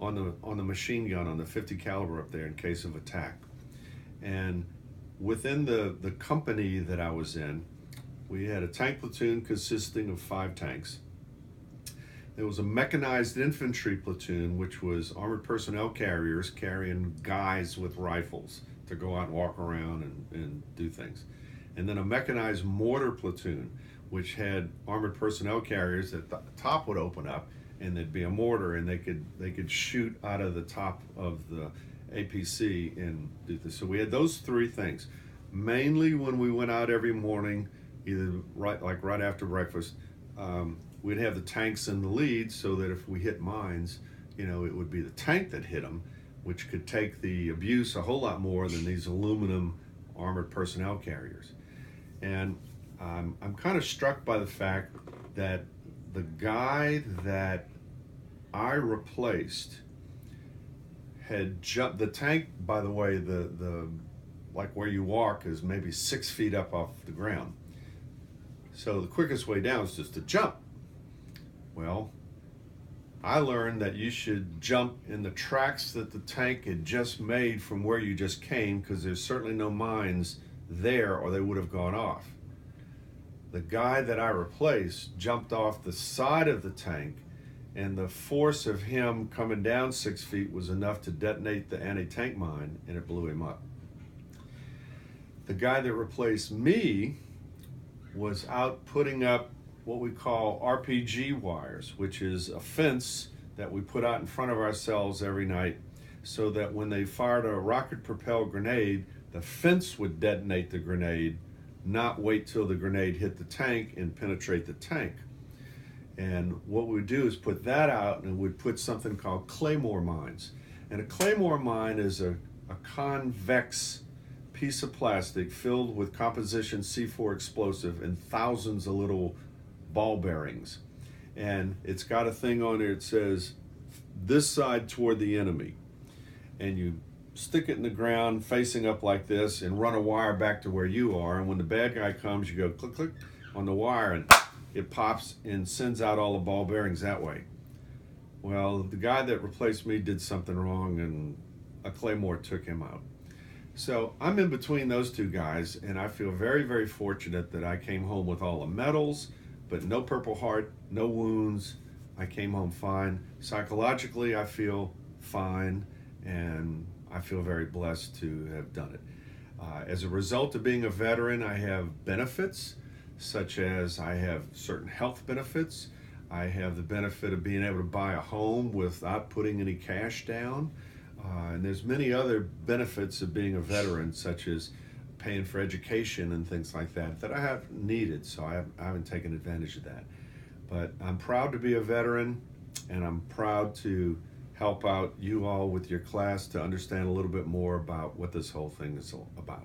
on the machine gun on the 50 caliber up there in case of attack. And within the company that I was in, we had a tank platoon consisting of 5 tanks. There was a mechanized infantry platoon, which was armored personnel carriers carrying guys with rifles to go out and walk around and do things. And then a mechanized mortar platoon, which had armored personnel carriers that the top would open up and there'd be a mortar and they could shoot out of the top of the APC and do this. So we had those 3 things. Mainly when we went out every morning, either right after breakfast, we'd have the tanks in the lead so that if we hit mines, it would be the tank that hit them, which could take the abuse a whole lot more than these aluminum armored personnel carriers. And I'm kind of struck by the fact that the guy that I replaced had jumped the tank. By the way, the like where you walk is maybe 6 feet up off the ground. So the quickest way down is just to jump. Well, I learned that you should jump in the tracks that the tank had just made from where you just came, because there's certainly no mines there or they would have gone off. The guy that I replaced jumped off the side of the tank, and the force of him coming down 6 feet was enough to detonate the anti-tank mine, and it blew him up. The guy that replaced me was out putting up what we call RPG wires, which is a fence that we put out in front of ourselves every night so that when they fired a rocket-propelled grenade, the fence would detonate the grenade, not wait till the grenade hit the tank and penetrate the tank. And what we would do is put that out, and we'd put something called claymore mines. And a claymore mine is a convex piece of plastic filled with composition C4 explosive and thousands of little ball bearings. And it's got a thing on there that says, this side toward the enemy. And you stick it in the ground facing up like this and run a wire back to where you are. And when the bad guy comes, you go click, click on the wire and it pops and sends out all the ball bearings that way. Well, the guy that replaced me did something wrong and a claymore took him out. So I'm in between those 2 guys, and I feel very, very fortunate that I came home with all the medals, but no Purple Heart, no wounds. I came home fine. Psychologically, I feel fine, and I feel very blessed to have done it. As a result of being a veteran, I have benefits, such as I have certain health benefits. I have the benefit of being able to buy a home without putting any cash down. And there's many other benefits of being a veteran, such as paying for education and things like that I have needed, so I haven't taken advantage of that. But I'm proud to be a veteran, and I'm proud to help out you all with your class to understand a little bit more about what this whole thing is all about.